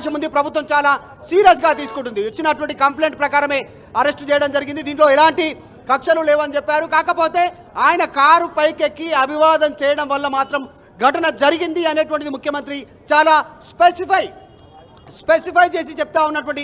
అవకాశం ఉంది. ప్రభుత్వం చాలా సీరియస్గా తీసుకుంటుంది. ఇచ్చినటువంటి కంప్లైంట్ ప్రకారమే అరెస్ట్ చేయడం జరిగింది. దీంట్లో ఎలాంటి కక్షలు లేవని చెప్పారు. కాకపోతే ఆయన కారు పైకెక్కి అభివాదం చేయడం వల్ల మాత్రం ఘటన జరిగింది అనేటువంటిది ముఖ్యమంత్రి చాలా స్పెసిఫై చేసి చెప్తా ఉన్నటువంటి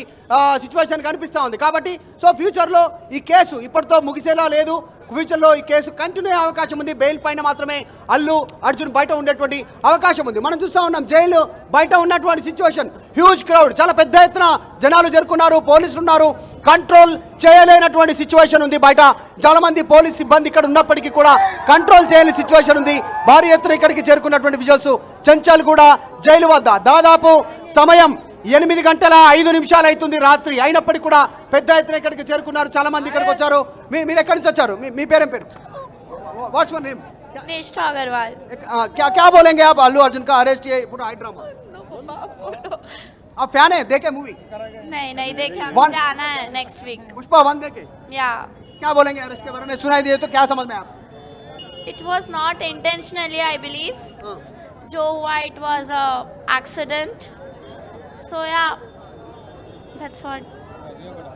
సిచ్యువేషన్ కనిపిస్తూ ఉంది. కాబట్టి సో ఫ్యూచర్లో ఈ కేసు ఇప్పటితో ముగిసేలా లేదు. ఫ్యూచర్లో ఈ కేసు కంటిన్యూ అయ్యే అవకాశం ఉంది. బెయిల్ పైన మాత్రమే అల్లు అర్జున్ బయట ఉండేటువంటి అవకాశం ఉంది. మనం చూస్తూ ఉన్నాం జైలు బయట ఉన్నటువంటి సిచ్యువేషన్. హ్యూజ్ క్రౌడ్, చాలా పెద్ద ఎత్తున జనాలు చేరుకున్నారు. పోలీసులు ఉన్నారు. కంట్రోల్ చేయలేనటువంటి సిచ్యువేషన్ ఉంది. బయట చాలా మంది పోలీస్ సిబ్బంది ఇక్కడ ఉన్నప్పటికీ కూడా కంట్రోల్ చేయలేని సిచ్యువేషన్ ఉంది. భారీ ఎత్తున ఇక్కడికి చేరుకున్నటువంటి విజువల్స్. చెంచల్ కూడా జైలు వద్ద దాదాపు సమయం 8:05 అవుతుంది రాత్రి. అయినప్పటికీ కూడా పెద్ద ఎత్తున ఇక్కడికి చేరుకున్నారు. చాలా మంది ఇక్కడికి వచ్చారు. మీరు ఎక్కడి నుంచి వచ్చారు? మీ పేరేం పేరు? What's your name? निष्ठा अग्रवाल। क्या बोलेंगे आप अल्लू अर्जुन का अरेस्ट ये पूरा हाई ड्रामा? आप फैन है? देखे मूवी? नहीं देखे, हमें जाना है नेक्स्ट वीक। पुष्पा 1 देखे? या क्या बोलेंगे अरेस्ट के बारे में? सुनाई दिए तो क्या समझ में आप? It was not intentionally, I believe. जो हुआ it was a accident. So yeah, that's what.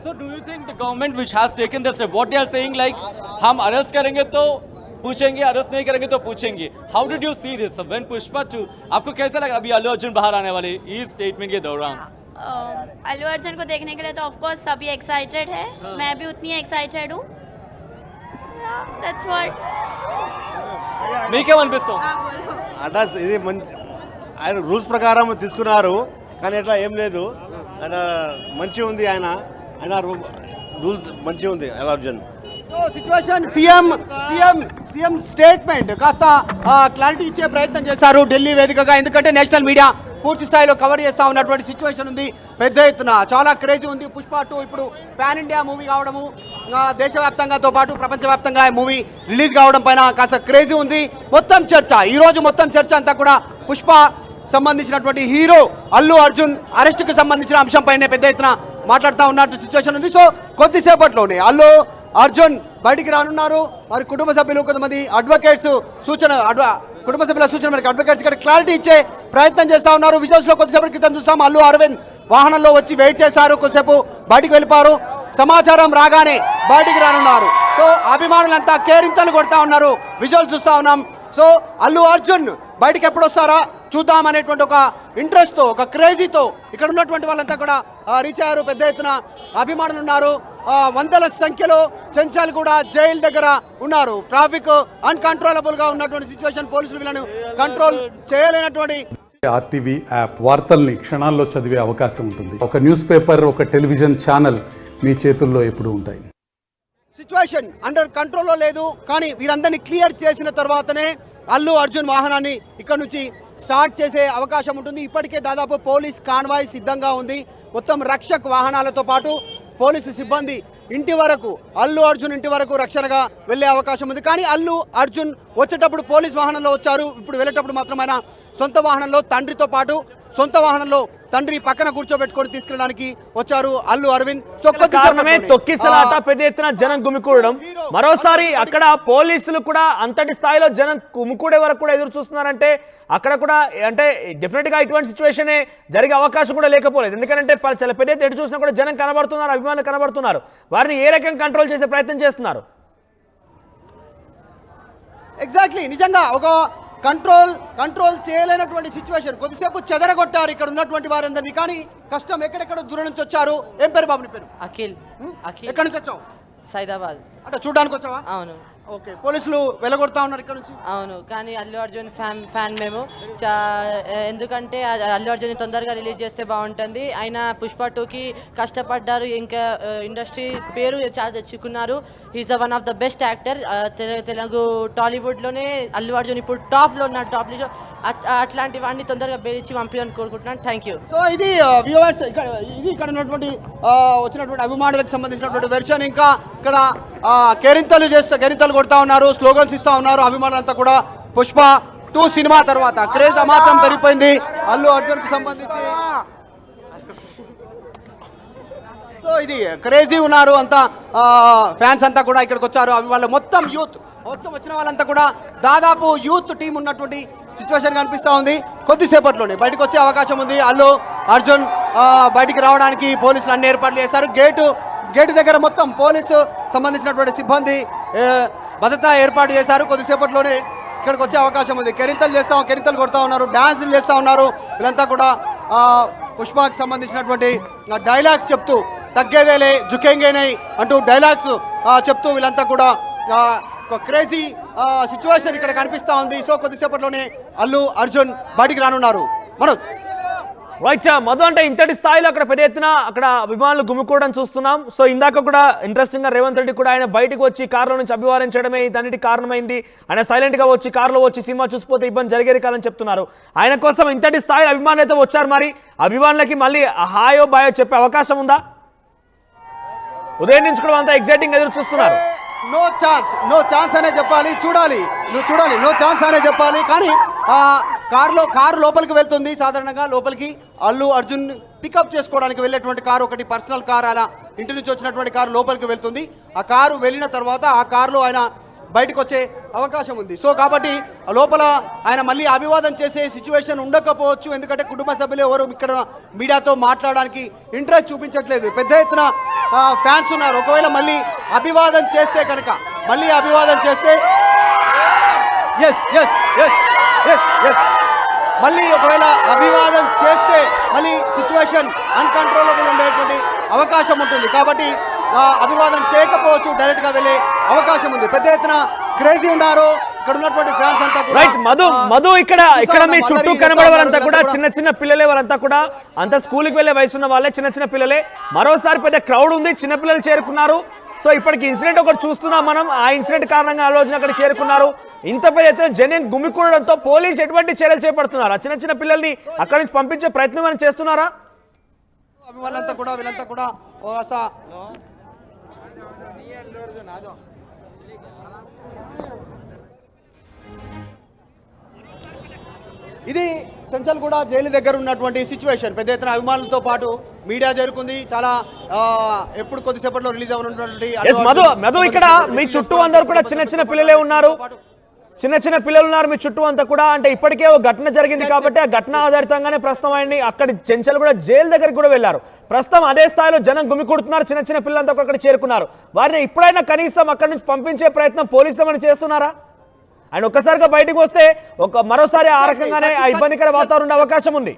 So do you think the government which has taken this step, what they are saying like हम अरेस्ट करेंगे तो पूछेंगे, arrest नहीं करेंगे तो पूछेंगे, how did you see this when Pushpa 2 आपको कैसा लगा अभी अल्लू अर्जुन बाहर आने वाले इस स्टेटमेंट के दौरान? अल्लू अर्जुन को देखने के लिए तो ऑफ कोर्स सभी एक्साइटेड है। मैं भी उतनी एक्साइटेड हूँ। That's what. మీకేమనిపిస్తుంది? అంటే ఇది మంచి ఆయన రూల్స్ ప్రకారం తీసుకున్నారు, కానీ ఎట్లా ఏం లేదు. ఆయన మంచిగా ఉంది. ఆయన రూల్స్ మంచిగా ఉంది Allu Arjun. Situation CM statement కాస్త క్లారిటీ ఇచ్చే ప్రయత్నం చేశారు ఢిల్లీ వేదికగా. ఎందుకంటే నేషనల్ మీడియా పూర్తి స్థాయిలో కవర్ చేస్తూ ఉన్నటువంటి సిచ్యువేషన్ ఉంది. పెద్ద ఎత్తున చాలా క్రేజీ ఉంది. పుష్ప 2 ఇప్పుడు పాన్ ఇండియా మూవీ కావడము, దేశవ్యాప్తంగాతో పాటు ప్రపంచవ్యాప్తంగా మూవీ రిలీజ్ కావడం పైన కాస్త క్రేజీ ఉంది. మొత్తం చర్చ ఈరోజు అంతా కూడా పుష్ప సంబంధించినటువంటి హీరో అల్లు అర్జున్ అరెస్టుకు సంబంధించిన అంశంపైనే పెద్ద ఎత్తున మాట్లాడుతూ ఉన్నట్టు సిచ్యువేషన్ ఉంది. సో కొద్దిసేపట్లోనే అల్లు అర్జున్ బయటికి రానున్నారు. వారి కుటుంబ సభ్యులు కొంతమంది అడ్వకేట్స్ కుటుంబ సభ్యుల సూచన మేరకు అడ్వకేట్స్ ఇక్కడ క్లారిటీ ఇచ్చే ప్రయత్నం చేస్తూ ఉన్నారు. విజువల్స్లో కొద్దిసేపటి క్రితం చూస్తాం అల్లు అరవింద్ వాహనంలో వచ్చి వెయిట్ చేశారు. కొద్దిసేపు బయటికి వెళ్ళిపోయారు. సమాచారం రాగానే బయటికి రానున్నారు. సో అభిమానులంతా కేరింతలు కొడతా ఉన్నారు. విజువల్స్ చూస్తూ ఉన్నాం. సో అల్లు అర్జున్ బయటికి ఎప్పుడు వస్తారా చూద్దాం అనేటువంటి ఒక ఇంట్రెస్ట్తో, ఒక క్రేజీతో ఇక్కడ ఉన్నటువంటి వాళ్ళంతా కూడా రీచ్ అయ్యారు. పెద్ద ఎత్తున అభిమానులు ఉన్నారు. వందల సంఖ్యలో చెంచల్ కూడా జైలు దగ్గర ఉన్నారు. ట్రాఫిక్ అన్కంట్రోలబుల్గా ఉన్నటువంటి సిచ్యువేషన్. పోలీసులు వీళ్ళను కంట్రోల్ చేయలేనటువంటి. ఆర్టీవీ యాప్ వార్తల్ని క్షణాల్లో చదివే అవకాశం ఉంటుంది. ఒక న్యూస్ పేపర్, ఒక టెలివిజన్ ఛానల్ మీ చేతుల్లో ఎప్పుడూ ఉంటాయి. సిచ్యువేషన్ అండర్ కంట్రోల్లో లేదు. కానీ వీరందరినీ క్లియర్ చేసిన తర్వాతనే అల్లు అర్జున్ వాహనాన్ని ఇక్కడ నుంచి స్టార్ట్ చేసే అవకాశం ఉంటుంది. ఇప్పటికే దాదాపు పోలీస్ కాన్వాయ్ సిద్ధంగా ఉంది. మొత్తం రక్షక్ వాహనాలతో పాటు పోలీసు సిబ్బంది అల్లు అర్జున్ ఇంటి వరకు రక్షణగా వెళ్లే అవకాశం ఉంది. కానీ అల్లు అర్జున్ వచ్చేటప్పుడు పోలీస్ వాహనంలో వచ్చారు. ఇప్పుడు వెళ్ళేటప్పుడు మాత్రం ఆయన సొంత వాహనంలో తండ్రితో పాటు తండ్రి పక్కన కూర్చోబెట్టుకొని తీసుకెళ్ళడానికి వచ్చారు అల్లు అరవింద్. తొక్కిసలాట, పెద్ద ఎత్తున జనం గుమికూడడం, మరోసారి అక్కడ పోలీసులు కూడా అంతటి స్థాయిలో జనం గుమికూడే వరకు కూడా ఎదురు చూస్తున్నారంటే అక్కడ కూడా అంటే డెఫినెట్ గా ఇటువంటి సిచ్యువేషన్ జరిగే అవకాశం కూడా లేకపోలేదు. ఎందుకంటే చాలా పెద్ద ఎత్తు ఎటు చూసినా కూడా జనం కనబడుతున్నారు, అభిమానులు కనబడుతున్నారు. వారిని ఏ రకంగా కంట్రోల్ చేసే ప్రయత్నం చేస్తున్నారు? ఎగ్జాక్ట్లీ, నిజంగా ఒక కంట్రోల్ చేయలేనటువంటి సిచ్యువేషన్. కొద్దిసేపు చెదరగొట్టారు ఇక్కడ ఉన్నటువంటి వారందరినీ. కానీ కష్టం. ఎక్కడెక్కడ దూరం నుంచి వచ్చారు? ఏం పేరు బాబు నీ పేరు? అఖిల్. ఎక్కడి నుంచి వచ్చావు? సైదాబాద్. అంటే చూడడానికి వచ్చావా? అవును. ఓకే, పోలీసులు వెళ్ళగొడతా ఉన్నారు ఇక్కడ నుంచి. అవును, కానీ అల్లు అర్జున్ ఫ్యాన్ మేము. ఎందుకంటే అల్లు అర్జున్ తొందరగా రిలీజ్ చేస్తే బాగుంటుంది. ఆయన పుష్ప 2కి కష్టపడ్డారు, ఇంకా ఇండస్ట్రీ పేరు చాలా తెచ్చుకున్నారు. Is one of the best actor. Telugu టాలీవుడ్లోనే అల్లు అర్జున్ ఇప్పుడు టాప్లో ఉన్నాడు, టాప్ లిస్ట్. అట్లాంటి వాడిని తొందరగా బెదిరించి పంపించాలని కోరుకుంటున్నాను. Thank you. సో ఇది వ్యూవర్స్, ఇక్కడ ఉన్నటువంటి వచ్చినటువంటి అభిమానులకు సంబంధించినటువంటి వెర్షన్. ఇంకా ఇక్కడ కేరింతలు కొడతా ఉన్నారు, స్లోగన్స్ ఇస్తా ఉన్నారు అభిమానులంతా కూడా. పుష్ప 2 సినిమా తర్వాత క్రేజ్ మాత్రం పెరిగిపోయింది అల్లు అర్జున్ కు సంబంధించి. సో సో ఇది క్రేజీ ఉన్నారు అంతా ఫ్యాన్స్ అంతా కూడా ఇక్కడికి వచ్చారు. అవి వాళ్ళు మొత్తం వచ్చిన వాళ్ళంతా కూడా దాదాపు యూత్ టీం ఉన్నటువంటి సిచ్యువేషన్ కనిపిస్తూ ఉంది. కొద్దిసేపట్లోనే బయటకు వచ్చే అవకాశం ఉంది. అల్లు అర్జున్ బయటికి రావడానికి పోలీసులు అన్ని ఏర్పాట్లు చేశారు. గేటు దగ్గర మొత్తం పోలీసు సంబంధించినటువంటి సిబ్బంది భద్రత ఏర్పాటు చేశారు. కొద్దిసేపట్లోనే ఇక్కడికి వచ్చే అవకాశం ఉంది. కెరింతలు కొడతా ఉన్నారు, డాన్సులు చేస్తూ ఉన్నారు. వీళ్ళంతా కూడా పుష్పకి సంబంధించినటువంటి డైలాగ్స్ చెప్తూ తగ్గేదేలే జుకేంగేనే అంటూ డైలాగ్స్ చెప్తూ వీళ్ళంతా కూడా ఒక క్రేజీ సిచ్యువేషన్ ఇక్కడ కనిపిస్తూ ఉంది. సో కొద్దిసేపట్లోనే అల్లు అర్జున్ బయటికి రానున్నారు. మనోజ్ రైట్ మధు, అంటే ఇంతటి స్థాయిలో అక్కడ పెద్ద ఎత్తున అక్కడ అభిమానులు గుమ్ముకోవడం చూస్తున్నాం. సో ఇందాక కూడా ఇంట్రెస్టింగ్ గా రేవంత్ రెడ్డి కూడా ఆయన బయటకు వచ్చి కారులో నుంచి అభివాదించడమే దానికి కారణమైంది. ఆయన సైలెంట్ గా వచ్చి కారులో వచ్చి సినిమా చూసిపోతే ఇబ్బంది జరిగేది కాదని చెప్తున్నారు. ఆయన కోసం ఇంతటి స్థాయిలో అభిమానులు అయితే వచ్చారు. మరి అభిమానులకి మళ్ళీ హాయో బాయో చెప్పే అవకాశం ఉందా? ఉదయం నుంచి కూడా అంతా ఎగ్జైటింగ్ ఎదురు చూస్తున్నారు. నో ఛాన్స్ అనే చెప్పాలి. చూడాలి, నో ఛాన్స్ అనే చెప్పాలి. కానీ కారు లోపలికి వెళ్తుంది. సాధారణంగా లోపలికి అల్లు అర్జున్ పికప్ చేసుకోవడానికి వెళ్ళేటువంటి కారు ఒకటి పర్సనల్ కార్, అలా ఇంటి నుంచి వచ్చినటువంటి కారు లోపలికి వెళ్తుంది. ఆ కారు వెళ్ళిన తర్వాత ఆ కారులో ఆయన బయటకు వచ్చే అవకాశం ఉంది. సో కాబట్టి లోపల ఆయన మళ్ళీ అభివాదం చేసే సిచ్యువేషన్ ఉండకపోవచ్చు. ఎందుకంటే కుటుంబ సభ్యులు ఎవరు ఇక్కడ మీడియాతో మాట్లాడడానికి ఇంట్రెస్ట్ చూపించట్లేదు. పెద్ద ఎత్తున ఫ్యాన్స్ ఉన్నారు. ఒకవేళ మళ్ళీ అభివాదం చేస్తే మళ్ళీ ఒకవేళ అభివాదం చేస్తే మళ్ళీ సిచ్యువేషన్ అన్కంట్రోలబుల్ ఉండేటువంటి అవకాశం ఉంటుంది. కాబట్టి అభివాదం చేయకపోవచ్చు, డైరెక్ట్ గా వెళ్ళే అవకాశం ఉంది. పెద్ద ఎత్తున క్రేజీ ఉన్నారు ఇక్కడ ఉన్నటువంటి ఫ్యాన్స్ అంతా కూడా. రైట్ మధు, ఇక్కడ మీ చుట్టూ కనబడే వాళ్ళంతా కూడా చిన్న పిల్లలే, వాళ్ళంతా కూడా అంత స్కూల్కి వెళ్ళే వయసు ఉన్న వాళ్ళే, చిన్న పిల్లలే. మరోసారి పెద్ద క్రౌడ్ ఉంది, చిన్నపిల్లలు చేరుకున్నారు. సో ఇప్పటికి ఇన్సిడెంట్ ఒకటి చూస్తున్నాం మనం. ఆ ఇన్సిడెంట్ కారణంగా ఆలోచన అక్కడ చేరుకున్నారు. ఇంత పెద్ద ఎత్తున జనం గుమికూడడంతో పోలీసు ఎటువంటి చర్యలు చేపడుతున్నారు? ఆ చిన్న పిల్లల్ని అక్కడి నుంచి పంపించే ప్రయత్నం అని చేస్తున్నారా? వీళ్ళంతా కూడా ఇది చెంచల్గూడ జైలు దగ్గర ఉన్నటువంటి సిచ్యువేషన్. పెద్ద ఎత్తున అభిమానులతో పాటు మీడియా చేరుకుంది. చాలా ఎప్పుడు కొద్దిసేపట్లో రిలీజ్ అవ్వనున్నటువంటి మధు, ఇక్కడ మీ చుట్టూ అందరూ కూడా చిన్న పిల్లలే ఉన్నారు, చిన్న పిల్లలు ఉన్నారు మీ చుట్టూ అంతా కూడా. అంటే ఇప్పటికే ఒక ఘటన జరిగింది కాబట్టి ఆ ఘటన ఆధారితంగానే ప్రస్తుతం ఆయన్ని అక్కడి చెంచల్గూడ జైలు దగ్గరికి కూడా వెళ్లారు. ప్రస్తుతం అదే స్థాయిలో జనం గుమికూడుతున్నారు, చిన్న పిల్లలంతా కూడా అక్కడ చేరుకున్నారు. వారిని ఇప్పుడైనా కనీసం అక్కడి నుంచి పంపించే ప్రయత్నం పోలీసులు అని చేస్తున్నారా? ఆయన ఒక్కసారిగా బయటకు వస్తే మరోసారి ఆ రకంగానే ఆ ఇబ్బందికర వాతావరణం ఉండే అవకాశం ఉంది.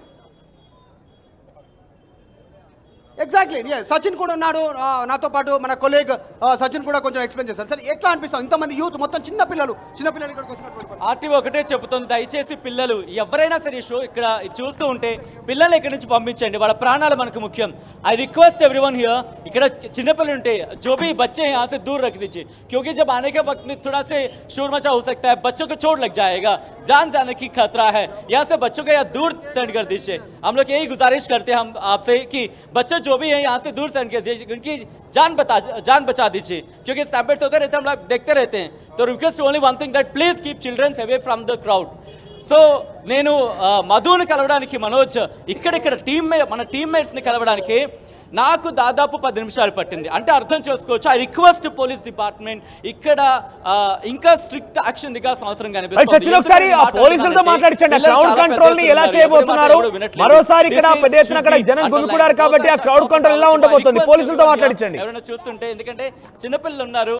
ఎగ్జాక్ట్లీ సచిన్ కూడా ఉన్నాడు నాతో పాటు. మన కొలీగ్ సచిన్ కూడా కొంచెం ఎక్స్ప్లెయిన్ చేస్తారు. సార్ ఎట్లా అనిపిస్తాం ఇంతమంది యూత్ మొత్తం చిన్నపిల్లలు ఇక్కడికి వచ్చినటువంటి? ఆర్టీఓ ఒకటే చెబుతుంది, దయచేసి పిల్లలు ఎవరైనా సరే ఇక్కడ చూస్తూ ఉంటే పిల్లలు ఇక్కడి నుంచి పంపించండి, వాళ్ళ ప్రాణాలు మనకు ముఖ్యం. ఐ రిక్వెస్ట్ एवरीवन हियर, ఇక్కడ చిన్నపిల్లలు ఉంటే जो भी बच्चे हैं यहाँ से दूर रख दीजिए, क्योंकि जब आने के वक्त में थोड़ा से शोर मचा हो सकता है, बच्चों को चोट लग जाएगा, जान जाने की खतरा है. यहाँ से बच्चों को यहाँ दूर सेंड कर दीजिए. हम लोग यही गुजारिश करते हैं हम आपसे कि बच्चे जो भी है यहाँ से दूर सेंड कर दीजिए, उनकी जान बचा दीजिए, क्योंकि स्टैम्पेड्स होते रहते हैं, हम लोग देखते रहते हैं. तो request only one thing, that please keep children away from the crowd. So నేను మధుని కలవడానికి, మనోజ్ ఇక్కడ మన టీమ్మేట్స్ని కలవడానికి నాకు దాదాపు 10 నిమిషాలు పట్టింది. అంటే అర్థం చేసుకోవచ్చు. ఐ రిక్వెస్ట్ పోలీస్ డిపార్ట్మెంట్ ఇక్కడ ఇంకా స్ట్రిక్ట్ యాక్షన్ దిగాల్సిన అవసరం కనిపిస్తుంది. ఒకసారి పోలీసులతో మాట్లాడించండి, క్రౌడ్ కంట్రోల్ ని ఎలా చేయబోతున్నారు? మరోసారి ఇక్కడ పెద్ద ఎత్తున అక్కడ జనం గుమికూడారు కాబట్టి ఆ క్రౌడ్ కంట్రోల్ ఎలా ఉండబోతుంది? పోలీసులతో మాట్లాడించండి ఎవరైనా చూస్తుంటే, ఎందుకంటే చిన్నపిల్లలు ఉన్నారు.